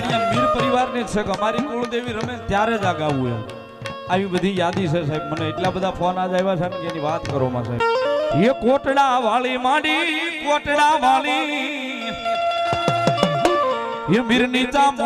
અહીંયા મીર પરિવારની છે કે અમારી કુળદેવી રમે ત્યારે જ આ ગાવું એમ આવી બધી યાદી છે સાહેબ મને એટલા બધા ફોન આજ આવ્યા છે ને કે એની વાત કરો માં સાહેબ એ કોટડા વાળી માંડી કોટડા વાળી એ મીરની ચા